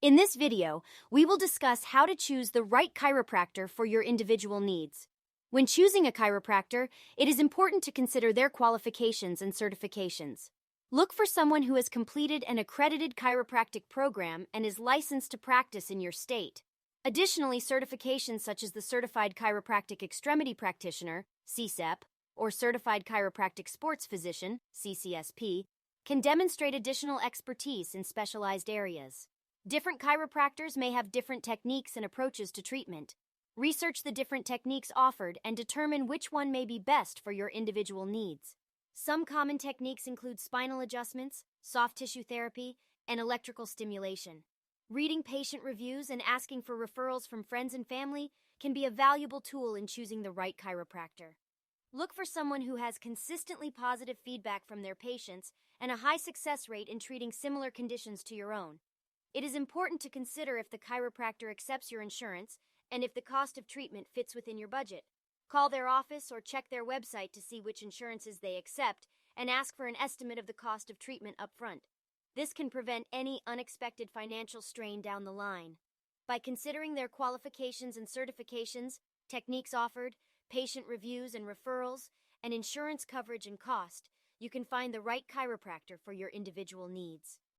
In this video, we will discuss how to choose the right chiropractor for your individual needs. When choosing a chiropractor, it is important to consider their qualifications and certifications. Look for someone who has completed an accredited chiropractic program and is licensed to practice in your state. Additionally, certifications such as the Certified Chiropractic Extremity Practitioner, CCEP, or Certified Chiropractic Sports Physician, CCSP, can demonstrate additional expertise in specialized areas. Different chiropractors may have different techniques and approaches to treatment. Research the different techniques offered and determine which one may be best for your individual needs. Some common techniques include spinal adjustments, soft tissue therapy, and electrical stimulation. Reading patient reviews and asking for referrals from friends and family can be a valuable tool in choosing the right chiropractor. Look for someone who has consistently positive feedback from their patients and a high success rate in treating similar conditions to your own. It is important to consider if the chiropractor accepts your insurance and if the cost of treatment fits within your budget. Call their office or check their website to see which insurances they accept and ask for an estimate of the cost of treatment up front. This can prevent any unexpected financial strain down the line. By considering their qualifications and certifications, techniques offered, patient reviews and referrals, and insurance coverage and cost, you can find the right chiropractor for your individual needs.